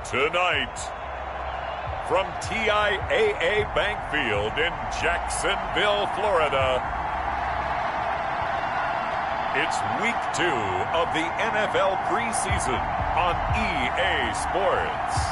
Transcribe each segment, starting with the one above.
Tonight, from TIAA Bank Field in Jacksonville, Florida, it's Week 2 of the NFL Preseason on EA Sports.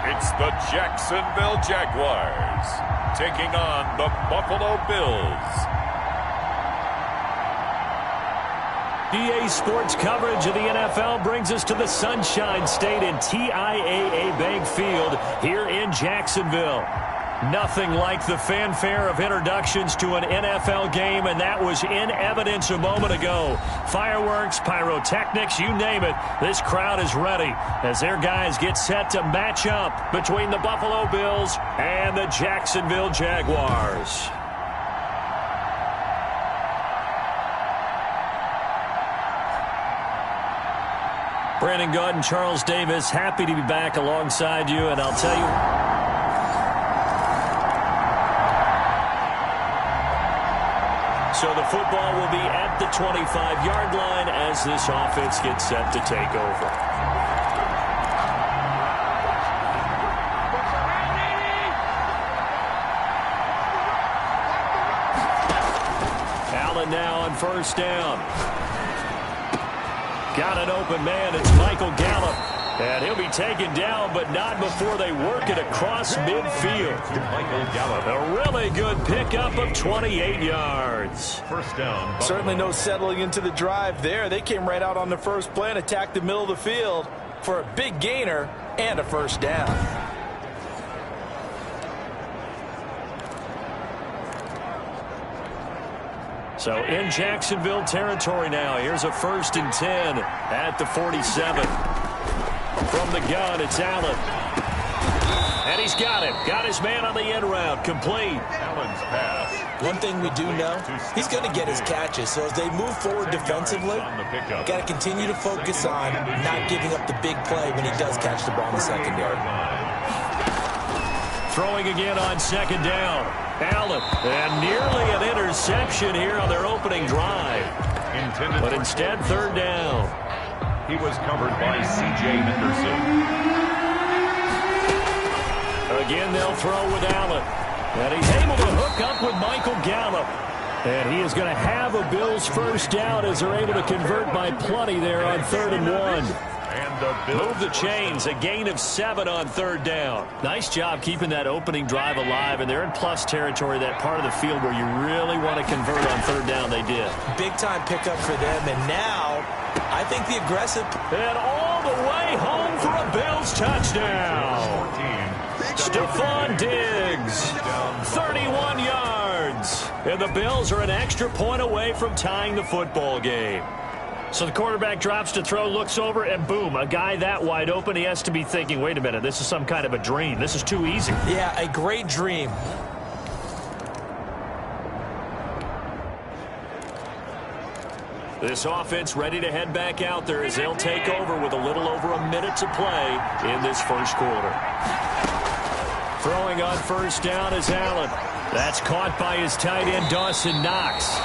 It's the Jacksonville Jaguars taking on the Buffalo Bills. EA Sports coverage of the NFL brings us to the Sunshine State in TIAA Bank Field here in Jacksonville. Nothing like the fanfare of introductions to an NFL game, and that was in evidence a moment ago. Fireworks, pyrotechnics, you name it, this crowd is ready as their guys get set to match up between the Buffalo Bills and the Jacksonville Jaguars. Brandon Gaud and Charles Davis, happy to be back alongside you, and I'll tell you, so the football will be at the 25-yard line as this offense gets set to take over. Allen now on first down. Got an open man. It's Michael Gallup. And he'll be taken down, but not before they work it across midfield. A really good pickup of 28 yards. First down. Certainly no settling into the drive there. They came right out on the first play and attacked the middle of the field for a big gainer and a first down. So in Jacksonville territory now. Here's a 1st and 10 at the 47. From the gun, it's Allen. And he's got him. Got his man on the end route. Complete. Allen's pass. One thing we do know, he's going to get his catches. So as they move forward defensively, got to continue to focus on not giving up the big play when he does catch the ball in the secondary. Throwing again on second down. Allen. And nearly an interception here on their opening drive. But instead, third down. He was covered by C.J. Henderson. Again, they'll throw with Allen. And he's able to hook up with Michael Gallup. And he is going to have a Bills first down as they're able to convert by plenty there on 3rd and 1. Move the chains, a gain of 7 on 3rd down. Nice job keeping that opening drive alive, and they're in plus territory, that part of the field where you really want to convert on 3rd down. They did. Big-time pickup for them, and now I think the aggressive. And all the way home for a Bills touchdown. Stephon Diggs, 31 yards. And the Bills are an extra point away from tying the football game. So the quarterback drops to throw, looks over, and boom, a guy that wide open, he has to be thinking, wait a minute, this is some kind of a dream. This is too easy. Yeah, a great dream. This offense ready to head back out there as they'll take over with a little over a minute to play in this first quarter. Throwing on first down is Allen. That's caught by his tight end, Dawson Knox.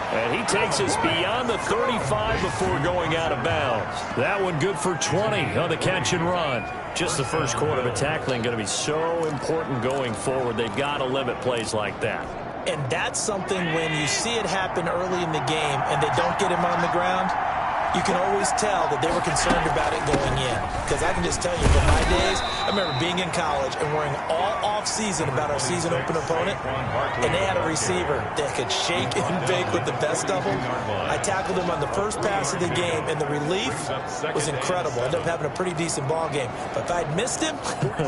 And he takes us beyond the 35 before going out of bounds. That one good for 20 on the catch and run. Just the first quarter, but tackling going to be so important going forward. They've got to limit plays like that. And that's something when you see it happen early in the game and they don't get him on the ground, you can always tell that they were concerned about it going in. Because I can just tell you, from my days, I remember being in college and worrying all off-season about our season open opponent, and they had a receiver that could shake and bake with the best of them. I tackled him on the first pass of the game, and the relief was incredible. I ended up having a pretty decent ball game. But if I'd missed him,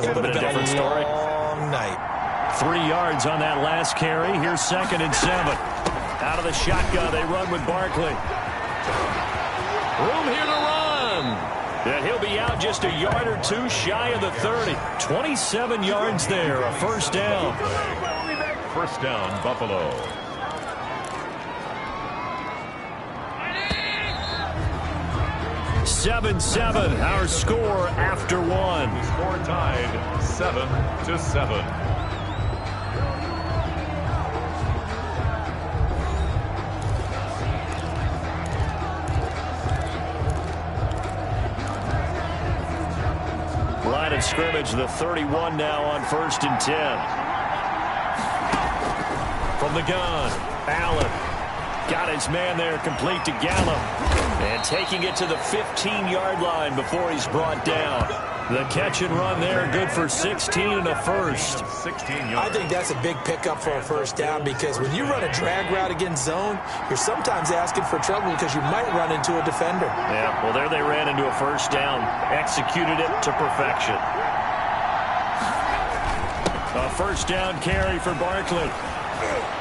it would have been a long night. 3 yards on that last carry. Here's 2nd and 7. Out of the shotgun, they run with Barkley. Room here to run. And he'll be out just a yard or two shy of the 30. 27 yards there, a first down. First down, Buffalo. 7-7, our score after one. The score tied 7-7. Line of scrimmage, the 31 now on 1st and 10. From the gun, Allen. Got his man there, complete to Gallup. And taking it to the 15-yard line before he's brought down. The catch and run there, good for 16 and a first. 16 yards. I think that's a big pickup for a first down because when you run a drag route against zone, you're sometimes asking for trouble because you might run into a defender. Yeah, well, there they ran into a first down. Executed it to perfection. A first down carry for Barkley.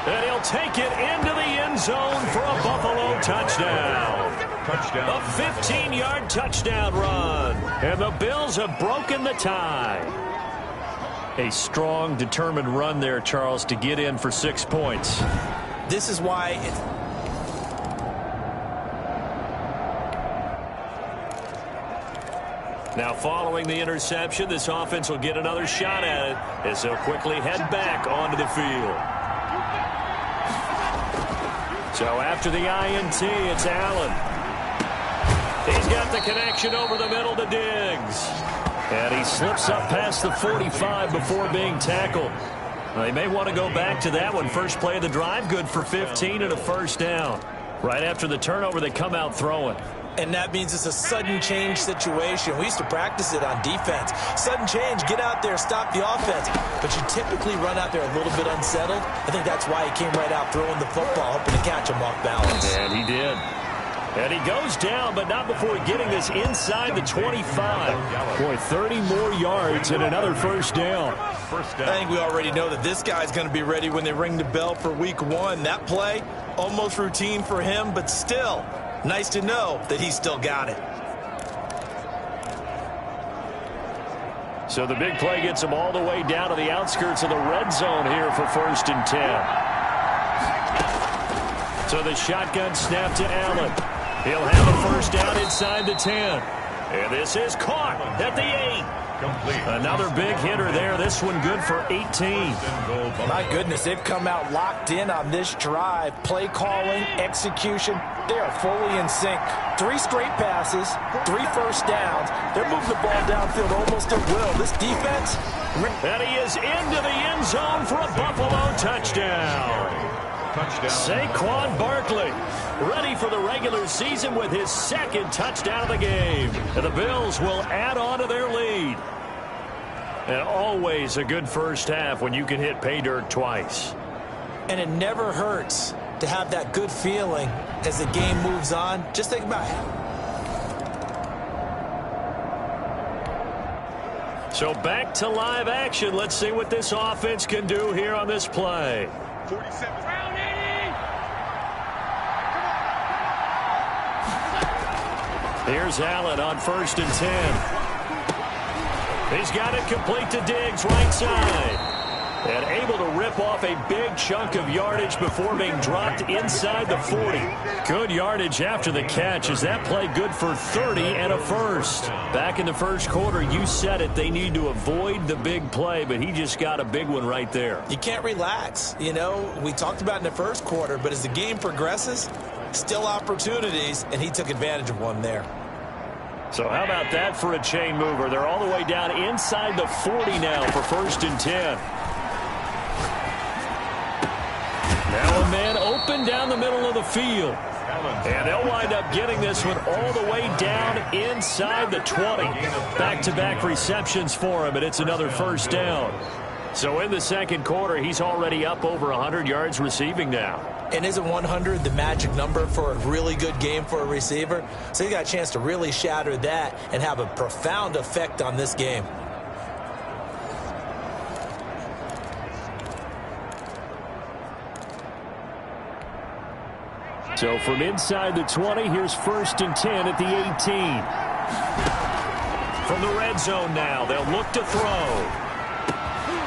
And he'll take it into the end zone for a Buffalo touchdown. A 15-yard touchdown run. And the Bills have broken the tie. A strong, determined run there, Charles, to get in for 6 points. This is why Now, following the interception, this offense will get another shot at it as they'll quickly head back onto the field. So after the INT, it's Allen. He's got the connection over the middle to Diggs. And he slips up past the 45 before being tackled. They may want to go back to that one. First play of the drive, good for 15 and a first down. Right after the turnover, they come out throwing. And that means it's a sudden change situation. We used to practice it on defense. Sudden change, get out there, stop the offense. But you typically run out there a little bit unsettled. I think that's why he came right out throwing the football, hoping to catch him off balance. And he did. And he goes down, but not before getting this inside the 25. Boy, 30 more yards and another first down. I think we already know that this guy's going to be ready when they ring the bell for week 1. That play, almost routine for him, but still nice to know that he's still got it. So the big play gets him all the way down to the outskirts of the red zone here for 1st and 10. So the shotgun snap to Allen. He'll have a first down inside the 10. And this is caught at the 8. Complete. Another big hitter there. This one good for 18. My goodness, they've come out locked in on this drive. Play calling, execution, they are fully in sync. 3 straight passes, 3 first downs. They're moving the ball downfield almost at will. This defense. And he is into the end zone for a Buffalo touchdown. Saquon Barkley ready for the regular season with his 2nd touchdown of the game. And the Bills will add on to their lead. And always a good first half when you can hit pay dirt twice. And it never hurts to have that good feeling as the game moves on. Just think about it. So back to live action. Let's see what this offense can do here on this play. 47. Here's Allen on 1st and 10. He's got it complete to Diggs, right side. And able to rip off a big chunk of yardage before being dropped inside the 40. Good yardage after the catch. Is that play good for 30 and a first? Back in the first quarter, you said it. They need to avoid the big play, but he just got a big one right there. You can't relax. You know, we talked about in the first quarter, but as the game progresses, still opportunities, and he took advantage of one there. So how about that for a chain mover? They're all the way down inside the 40 now for 1st and 10. Now a man open down the middle of the field. And they'll wind up getting this one all the way down inside the 20. Back-to-back receptions for him, and it's another first down. So in the second quarter, he's already up over 100 yards receiving now. And isn't 100 the magic number for a really good game for a receiver? So he got a chance to really shatter that and have a profound effect on this game. So from inside the 20, here's 1st and 10 at the 18. From the red zone now, they'll look to throw.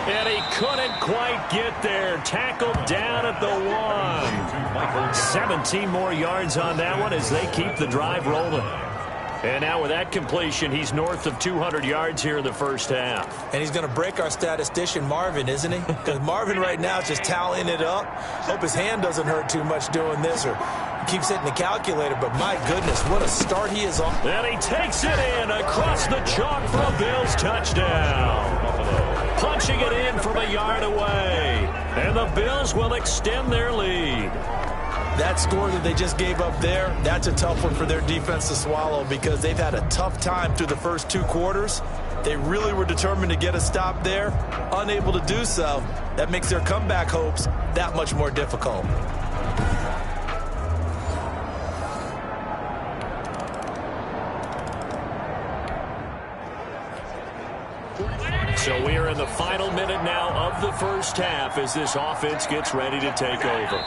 And he couldn't quite get there. Tackled down at the 1. 17 more yards on that one as they keep the drive rolling. And now with that completion, he's north of 200 yards here in the first half. And he's going to break our statistician Marvin, isn't he? Because Marvin right now is just tallying it up. Hope his hand doesn't hurt too much doing this, or he keeps hitting the calculator. But my goodness, what a start he is on. And he takes it in across the chalk for a Bills touchdown. Punching it in from a yard away. And the Bills will extend their lead. That score that they just gave up there, that's a tough one for their defense to swallow because they've had a tough time through the first 2 quarters. They really were determined to get a stop there, unable to do so. That makes their comeback hopes that much more difficult. So we are in the final minute now of the first half as this offense gets ready to take over.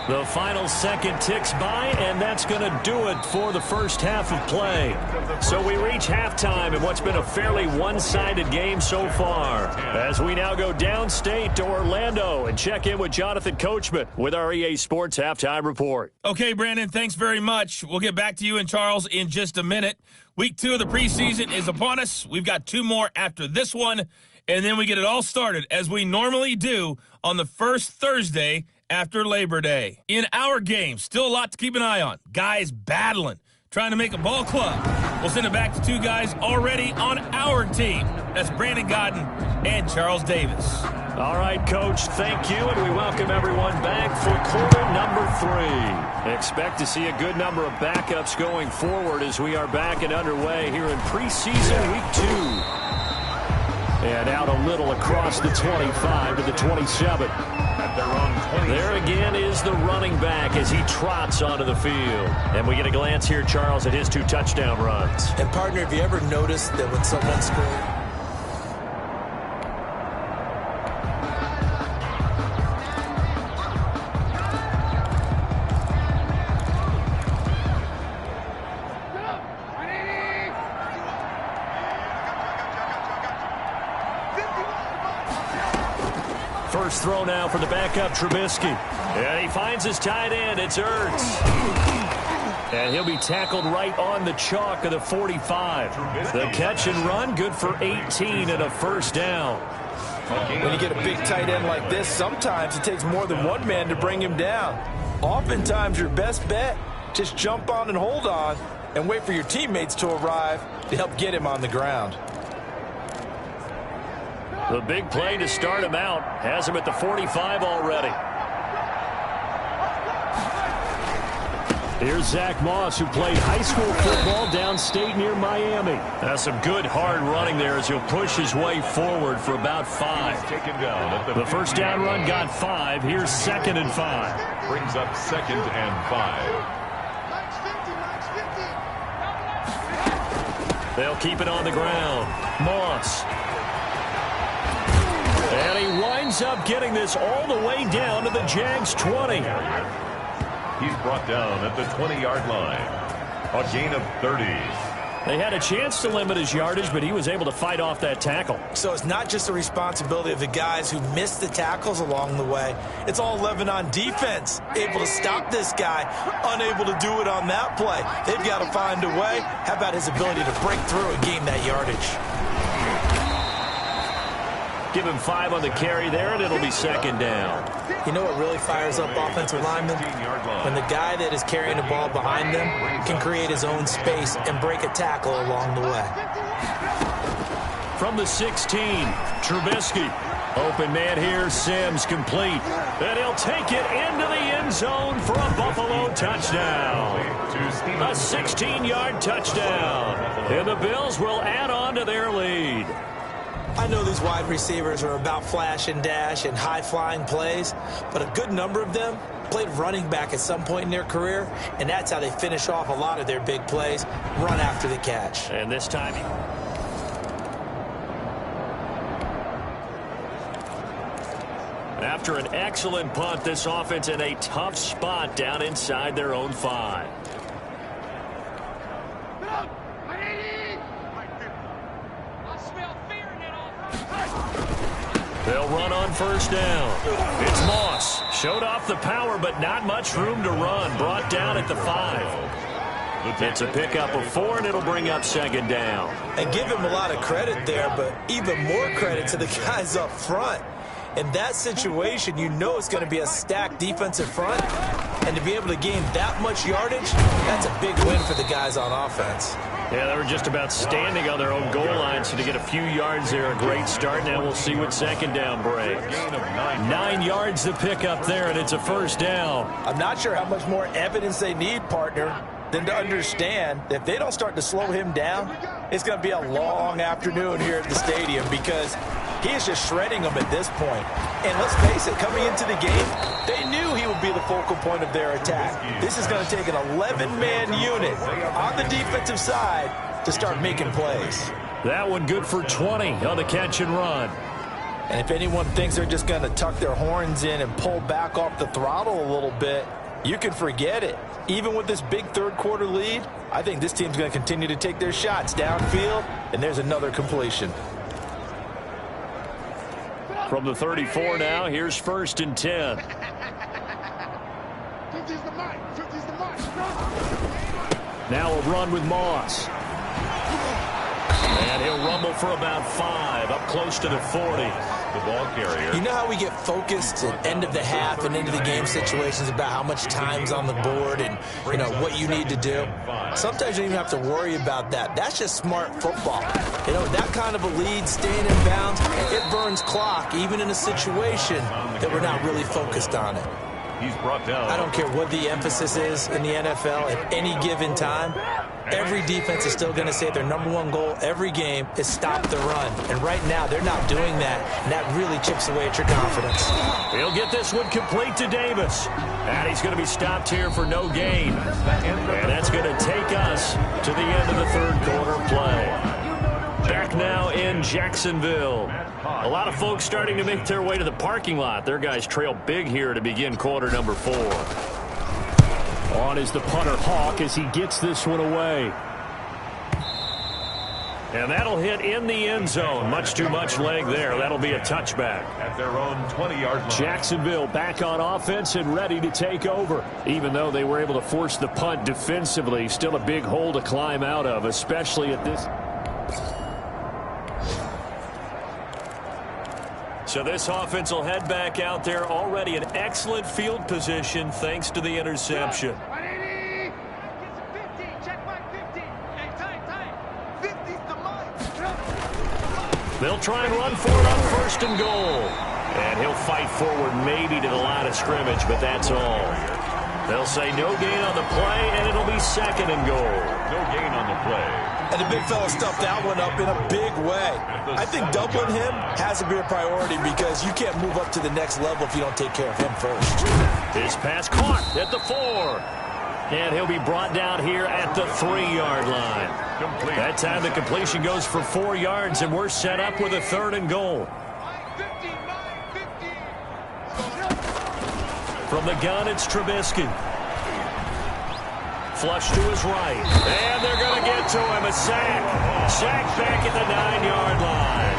The final second ticks by, and that's going to do it for the first half of play. So we reach halftime in what's been a fairly one-sided game so far. As we now go downstate to Orlando and check in with Jonathan Coachman with our EA Sports Halftime Report. Okay, Brandon, thanks very much. We'll get back to you and Charles in just a minute. Week 2 of the preseason is upon us. We've got 2 more after this one, and then we get it all started, as we normally do, on the first Thursday after Labor Day. In our game, still a lot to keep an eye on. Guys battling, trying to make a ball club. We'll send it back to 2 guys already on our team. That's Brandon Godden and Charles Davis. All right, Coach, thank you, and we welcome everyone back for quarter number 3. Expect to see a good number of backups going forward as we are back and underway here in preseason week 2. And out a little across the 25 to the 27. There again is the running back as he trots onto the field. And we get a glance here, Charles, at his 2 touchdown runs. And, partner, have you ever noticed that when someone scores? First throw now for the backup, Trubisky. And he finds his tight end. It's Ertz. And he'll be tackled right on the chalk of the 45. The catch and run, good for 18 and a first down. When you get a big tight end like this, sometimes it takes more than one man to bring him down. Oftentimes, your best bet, just jump on and hold on and wait for your teammates to arrive to help get him on the ground. The big play to start him out has him at the 45 already. Here's Zach Moss, who played high school football downstate near Miami. That's some good hard running there as he'll push his way forward for about 5. The first down run got 5. Here's 2nd and 5. Brings up 2nd and 5. They'll keep it on the ground. Moss. And he winds up getting this all the way down to the Jags 20. He's brought down at the 20-yard line. A gain of 30. They had a chance to limit his yardage, but he was able to fight off that tackle. So it's not just the responsibility of the guys who missed the tackles along the way. It's all 11 on defense, able to stop this guy, unable to do it on that play. They've got to find a way. How about his ability to break through and gain that yardage? Give him 5 on the carry there, and it'll be 2nd down. You know what really fires up offensive linemen? When the guy that is carrying the ball behind them can create his own space and break a tackle along the way. From the 16, Trubisky. Open man here, Sims complete. And he'll take it into the end zone for a Buffalo touchdown. A 16-yard touchdown. And the Bills will add on to their lead. I know these wide receivers are about flash and dash and high-flying plays, but a good number of them played running back at some point in their career, and that's how they finish off a lot of their big plays, run after the catch. And this time, after an excellent punt, this offense in a tough spot down inside their own 5. They'll run on first down. It's Moss. Showed off the power, but not much room to run. Brought down at the 5. It's a pickup of 4, and it'll bring up second down. And give him a lot of credit there, but even more credit to the guys up front. In that situation, you know it's going to be a stacked defensive front, and to be able to gain that much yardage, that's a big win for the guys on offense. Yeah, they were just about standing on their own goal line, so to get a few yards there, a great start. Now we'll see what second down brings. 9 yards to pick up there, and it's a first down. I'm not sure how much more evidence they need, partner, than to understand that if they don't start to slow him down, it's going to be a long afternoon here at the stadium because he is just shredding them at this point. And let's face it, coming into the game, they knew he would be the focal point of their attack. This is going to take an 11-man unit on the defensive side to start making plays. That one good for 20 on the catch and run. And if anyone thinks they're just going to tuck their horns in and pull back off the throttle a little bit, you can forget it. Even with this big third-quarter lead, I think this team's going to continue to take their shots downfield, and there's another completion. From the 34 now, here's 1st and 10. 50's the mark. 50's the mark. Now a run with Moss. And he'll rumble for about 5, up close to the 40. The ball carrier. You know how we get focused at end of the half and into the game situations about how much time's on the board and, you know, what you need to do? Sometimes you don't even have to worry about that. That's just smart football. You know, that kind of a lead, staying in bounds, it burns clock, even in a situation that we're not really focused on it. He's brought down. I don't care what the emphasis is in the NFL at any given time. Every defense is still going to say their #1 goal every game is stop the run. And right now, they're not doing that, and that really chips away at your confidence. He'll get this one complete to Davis. And he's going to be stopped here for no gain. And that's going to take us to the end of the third quarter play. Back now in Jacksonville. A lot of folks starting to make their way to the parking lot. Their guys trail big here to begin quarter number 4. On is the punter Hawk as he gets this one away. And that'll hit in the end zone. Much too much leg there. That'll be a touchback. At their own 20-yard line. Jacksonville back on offense and ready to take over. Even though they were able to force the punt defensively, still a big hole to climb out of, especially at this. So this offense will head back out there, already in excellent field position thanks to the interception. 180. 50. Check my 50. Hey, time. 50's the mark. They'll try and run for it on 1st and goal. And he'll fight forward maybe to the line of scrimmage, but that's all. They'll say no gain on the play, and it'll be 2nd and goal. No gain on the play. And the big fella stuffed that one up in a big way. I think doubling him has to be a priority because you can't move up to the next level if you don't take care of him first. His pass caught at the 4. And he'll be brought down here at the 3-yard line. Complete. That time the completion goes for 4 yards, and we're set up with a 3rd and goal. 50. From the gun, it's Trubisky. Flush to his right. And they're going to get to him. A sack. Sack back at the 9-yard line.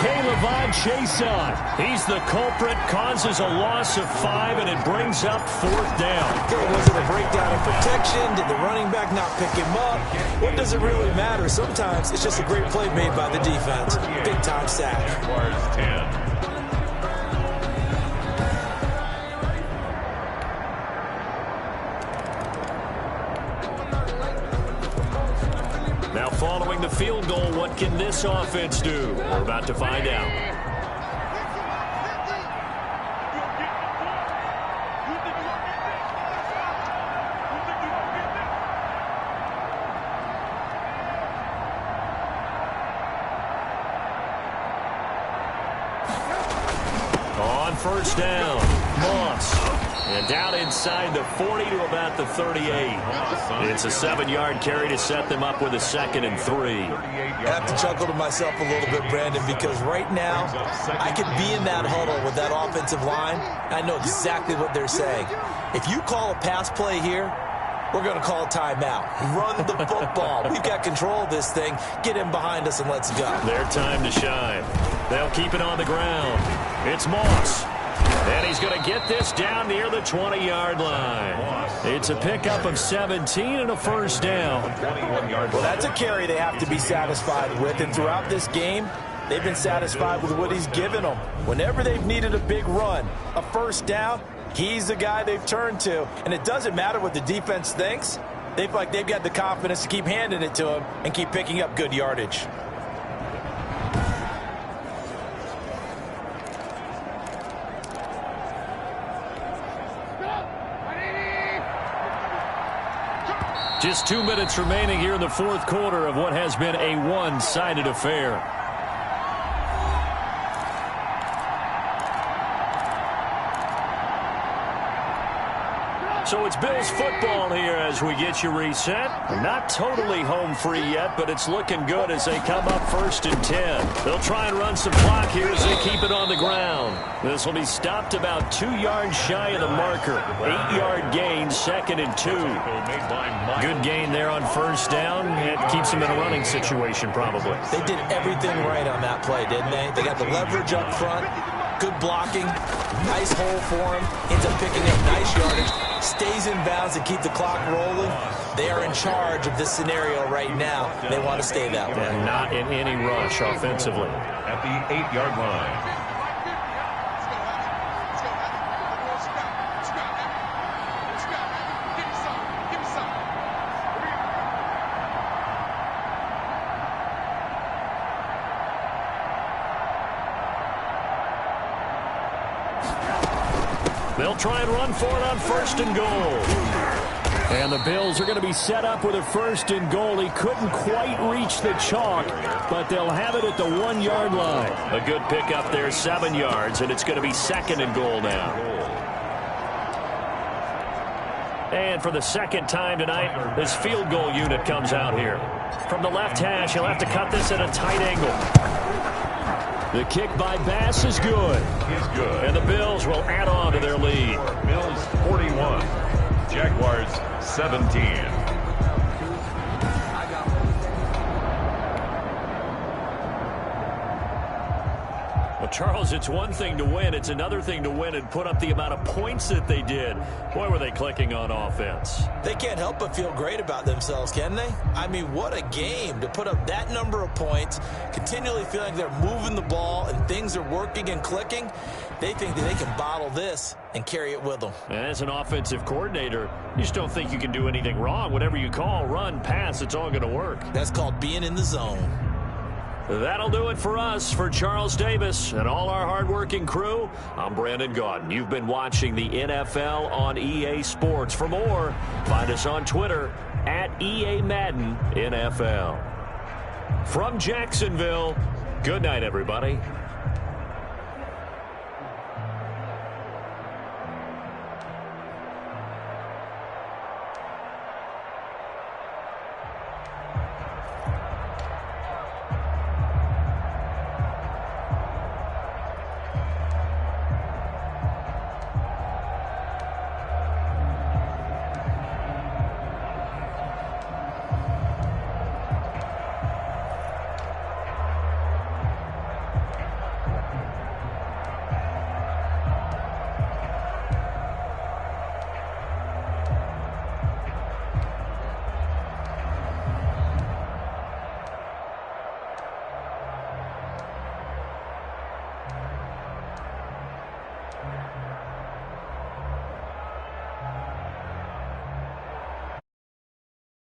Caleb Chason. He's the culprit. Causes a loss of 5, and it brings up 4th down. Was it a breakdown in protection? Did the running back not pick him up? What does it really matter? Sometimes it's just a great play made by the defense. Big-time sack. Jaguars 10. Now following the field goal, what can this offense do? We're about to find out. On 1st down, Moss. And down inside the 40 to about the 38. It's a 7-yard carry to set them up with a 2nd and 3. I have to chuckle to myself a little bit, Brandon, because right now I could be in that huddle with that offensive line. I know exactly what they're saying. If you call a pass play here, we're going to call a timeout. Run the football. We've got control of this thing. Get him behind us and let's go. Their time to shine. They'll keep it on the ground. It's Moss. And he's going to get this down near the 20-yard line. It's a pickup of 17 and a first down. Well, that's a carry they have to be satisfied with. And throughout this game, they've been satisfied with what he's given them. Whenever they've needed a big run, a first down, he's the guy they've turned to. And it doesn't matter what the defense thinks. They feel like they've got the confidence to keep handing it to him and keep picking up good yardage. Just 2 minutes remaining here in the fourth quarter of what has been a one-sided affair. So it's Bills football here as we get you reset. Not totally home free yet, but it's looking good as they come up 1st and 10. They'll try and run some clock here as they keep it on the ground. This will be stopped about 2 yards shy of the marker. 8-yard gain, 2nd and 2. Good gain there on first down. It keeps them in a running situation probably. They did everything right on that play, didn't they? They got the leverage up front. Good blocking, nice hole for him, ends up picking up nice yardage, stays in bounds and keep the clock rolling. They are in charge of this scenario right now. They want to stay that way. And not in any rush offensively. At the 8-yard line. They'll try and run for it on 1st and goal. And the Bills are going to be set up with a 1st and goal. He couldn't quite reach the chalk, but they'll have it at the 1-yard line. A good pickup there, 7 yards, and it's going to be 2nd and goal now. And for the second time tonight, this field goal unit comes out here. From the left hash, he'll have to cut this at a tight angle. The kick by Bass is good. He's good. And the Bills will add on to their lead. Bills 41. Jaguars 17. Well, Charles, it's one thing to win. It's another thing to win and put up the amount of points that they did. Boy, were they clicking on offense. They can't help but feel great about themselves, can they? I mean, what a game to put up that number of points, continually feeling they're moving the ball and things are working and clicking. They think that they can bottle this and carry it with them. And as an offensive coordinator, you just don't think you can do anything wrong. Whatever you call, run, pass, it's all going to work. That's called being in the zone. That'll do it for us. For Charles Davis and all our hardworking crew, I'm Brandon Gaudin. You've been watching the NFL on EA Sports. For more, find us on Twitter at EA Madden NFL. From Jacksonville, good night, everybody.